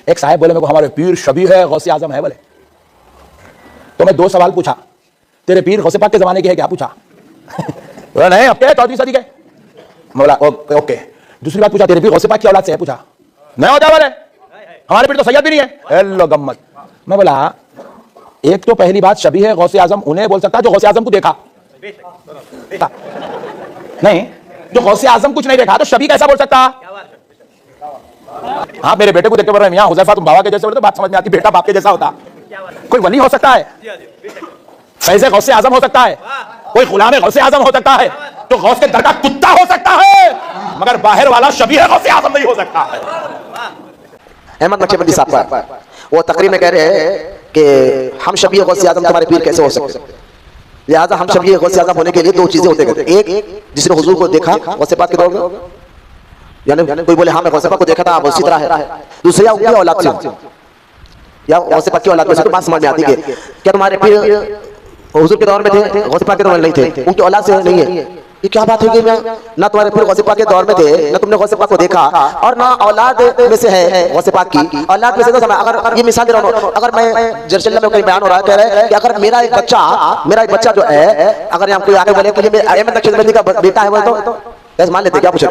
एक साहब बोले मेरे को हमारे पीर शबी है गौसे आजम है बोले। तो मैं 2 सवाल पूछा, तेरे पीर गौसे पाक के जमाने के है क्या? पूछा बोला नहीं, अब क्या 14वीं सदी के। मैं बोला ओके। दूसरी बात पूछा, तेरे पीर गौसे पाक की औलाद से है? पूछा नहीं होता बोले, हमारे पीर तो सैयद भी नहीं है। हेलो गम्मत। मैं बोला एक तो पहली बात शबी है गौसे आजम उन्हें बोल सकता जो गौसे आजम को देखा नहीं, जो गौसे आजम कुछ नहीं देखा तो शबी कैसा बोल सकता? हाँ, मेरे बेटे को देख के बोल रहे हैं मियां हुज़ैफा तुम बाबा के जैसे बोले तो बात समझ में आती, बेटा बाप के जैसा होता। कोई वली हो सकता है, फैज़े गौसे आजम हो सकता है, कोई गुलाम गौसे आजम हो सकता है, तो गौस के दर का कुत्ता हो सकता है, मगर बाहर वाला शबी है गौसे आजम नहीं हो सकता है। अहमद नक्शबंदी साहब वो तकरीर में कह रहे हैं कि हम शबी गौसे आजम तुम्हारे पीर कैसे हो सकते हैं। लिहाजा हम शबी गौसे आजम होने के लिए 2 चीजें होते हैं। एक जिसने हुजूर को देखा गौसे पाक के दौर में, यानी कोई बोले हाँ मैं गौसे पाक को देखा था उसी तरह है। दूसरा उनकी औलाद से या गौसे पाक की औलाद में से तो बात समझ में आती है क्या तुम्हारे पीर हुजूर के दौर में थे, गौसे पाक के दौर में नहीं थे, उनकी औलाद से नहीं है। ये क्या बात होगी? मैं ना तुम्हारे पीर गौसे पाक के दौर में थे, ना तुमने गौसे पाक को देखा, और ना औलाद में से है गौसे पाक की। औलाद में से तो अगर ये मिसाल दे रहा हूं, अगर मैं जरशल्ला में कहीं बयान हो रहा है, कह रहे हैं कि अगर मेरा एक बच्चा जो है, अगर यहाँ कोई आगे बोले कि ये अहमद नक्शबंदी का बेटा है बोले तो ऐसे मान लेते क्या? पूछे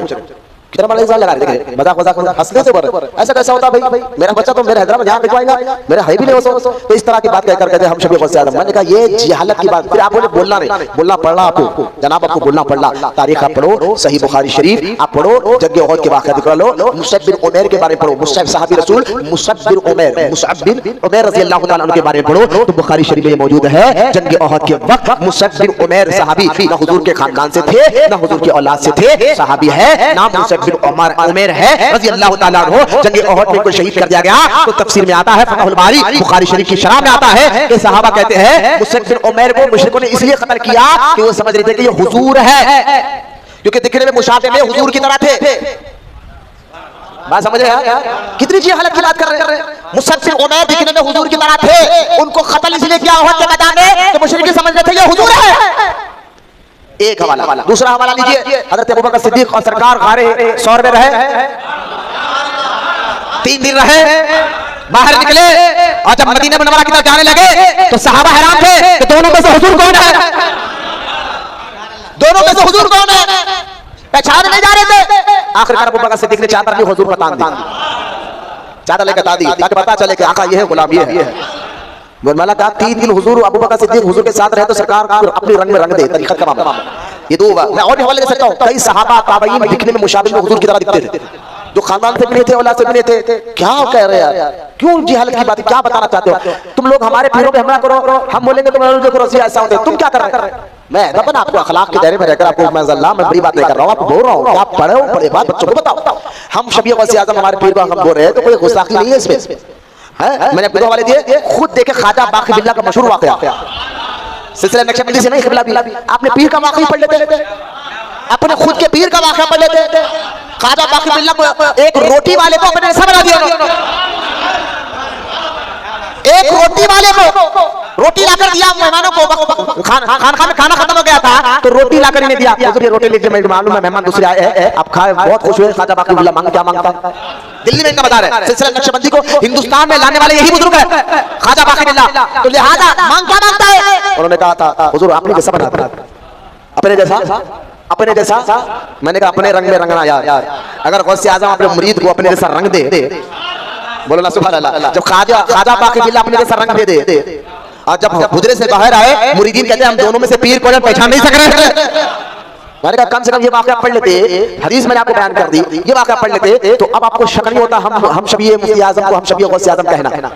कितना बड़ा इंसान लगा रहे थे, मजाक हंसने से बोल रहे ऐसा कैसा होता भाई? मेरा बच्चा तो मेरे हैदराबाद यहाँ भिजवाएगा, मेरा है भी नहीं हो। तो इस तरह की बात कहकर कहते हम शबी गौसे आजम। मैंने कहा ये जिहालत की बात। फिर आप बोले बोलना नहीं, बोलना पड़ रहा आपको, जनाब आपको बोलना पड़ रहा। तारीख आप पढ़ो, सही बुखारी शरीफ आप पढ़ो, जंग उहद के वाक़या दिखा लो, मुसअब बिन उमैर के बारे में पढ़ो, मुसअब सहाबी रसूल मुसअब बिन उमैर रज़ी अल्लाह तआला अन्हु के बारे में पढ़ो तो बुखारी शरीफ में मौजूद है। जंग उहद के वक्त मुसअब बिन उमैर सहाबी ना हुजूर के खानदान से थे, ना हुजूर की औलाद से थे, सहाबी है, नाम मुसअब बिन उमैर है रज़ी अल्लाह तआला अन्हु। जंग उहद में कोई शहीद कर दिया गया तो तफसीर में आता है, फतहुल बारी बुखारी शरीफ की शरह में आता है कि सहाबा कहते हैं मुसअब बिन उमैर को मुशरिकों ने इसलिए कत्ल किया कि वो समझ रहे थे कि ये हुजूर है, क्योंकि दिखने में मुशाबे में हुजूर की तरह थे। बात समझ रहे हैं? कितनी जी हालत की बात कर रहे हैं। मुसअब बिन उमैर दिखने में हुजूर की तरह थे, उनको कत्ल इसलिए किया उहद के मैदान में कि मुशरिक समझ रहे थे ये हुजूर है। एक हवाला। दूसरा हवाला लीजिए, हज़रत अबू बकर सिद्दीक और सरकार गारे सौर में रहे, 3 दिन रहे, बाहर निकले और जब मदीना मुनव्वरा की तरफ जाने लगे तो सहाबा हैरान थे कि दोनों में से हुजूर कौन है, दोनों में से हुजूर कौन है, पहचान नहीं जा रहे थे। आखिरकार अबू बकर सिद्दीक ने चादर ली, हुजूर को तान दी, चादर लेकर तान दी ताकि पता चले कि आका ये है, गुलाम ये है। मैंने कहा 3 दिन हुजूर अबू बकर सिद्दीक हुजूर के साथ रहे तो सरकार अपने रंग में रंग दे, तरीक़त का मामला। ये 2 मैं और भी हवाले दे सकता हूं। कई सहाबा ताबईन दिखने में मुशाबिह में हुजूर की तरह दिखते थे, जो खानदान से भी नहीं थे, औलाद से भी नहीं थे। क्या कह रहे हैं यार, क्यों जी हालत की बात, क्या बताना चाहते हो तुम लोग? हमारे पीरों पे हमला करो, हम बोलेंगे तुम ऐसा होते, तुम क्या कर रहे हैं? मैं अपन आपको अखलाक के दायरे में रहकर आपको मैं बड़ी बात नहीं कर रहा हूँ, आपको बोल रहा हूँ आप पढ़ो, बड़े बात बच्चों को बताओ। हम शबी गौसे आजम हमारे पीर को हम बोल रहे हैं तो कोई गुस्ताखी नहीं है इसमें। मैंने आपको हवाले दिए, खुद देखे ख्वाजा बाकी बिल्ला का मशहूर वाक़या, सिलसिला नक्शबंदी से नहीं क़िबला भी, आपने पीर का वाक़या पढ़ लेते, अपने खुद के पीर का वाक़या पढ़ लेते। ख्वाजा बाकी बिल्ला को एक रोटी वाले को अपने समझा दिया, एक रोटी वाले को रोटी लाकर दिया मेहमानों को, खाना खत्म हो गया था तो रोटी लाकर इन्हें दिया, तो रोटी लेके मैं मालूम है मेहमान दूसरे आए हैं, आप खाए बहुत खुश हुए। ख्वाजा बाकी बिल्ला मांग क्या मांगता, दिल्ली में इनका बता रहे सिलसिला नक्शबंदी को हिंदुस्तान में लाने वाले यही बुजुर्ग है ख्वाजा बाकी बिल्ला, तो लिहाजा मांग क्या मांगता है? उन्होंने कहा था हुजूर आपने जैसा बनाता अपने जैसा, अपने जैसा। मैंने कहा अपने रंग में रंगना यार, अगर गौसे आजम अपने मुरीद को अपने जैसा रंग दे, बोलो ना सुभान अल्लाह। जब ख्वाजा बाकी बिल्ला अपने जैसा रंग दे और जब हुजरे से बाहर आए मुरीदीन कहते हैं हम दोनों में से पीर को पहचान नहीं सक रहे। मैंने कहा कम से कम ये वाक़या पढ़ लेते, हदीस मैंने आपको बयान कर दी, ये वाक़या पढ़ लेते तो अब आपको शक नहीं होता हम शबी मुफ्ती आज़म को हम शबी गौसे आज़म कहना,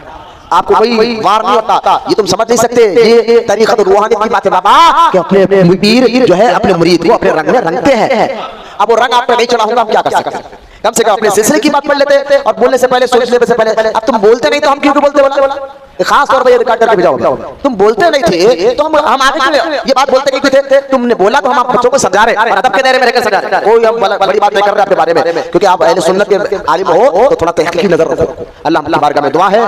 आपको कोई वार नहीं होता। ये तुम समझ नहीं सकते, ये तरीक़त रूहानियत की बात है बाबा कि अपने पीर जो है अपने मुरीद को अपने रंग में रंगते हैं। अब वो रंग आप पे नहीं चढ़ा होगा, हम क्या कर सकते हैं? कम से कम अपने सिलसिले की बात पढ़ लेते और बोलने से पहले सोचने से पहले। अब तुम बोलते नहीं तो हम क्यों बोलते? बोला खास तौर पर ये रिकॉर्ड करके भेजाओ, तुम बोलते नहीं थे तो हम आगे ये बात बोलते नहीं थे, तुमने बोला तो हम आप बच्चों को समझा रहे और अदब के दायरे में रहकर समझा रहे। कोई हम बड़ी बात नहीं कर रहे अपने बारे में, क्योंकि आप अहले सुन्नत के आलिम हो तो थोड़ा तहकीकी नजर रखो। अल्लाह बारगाह में दुआ है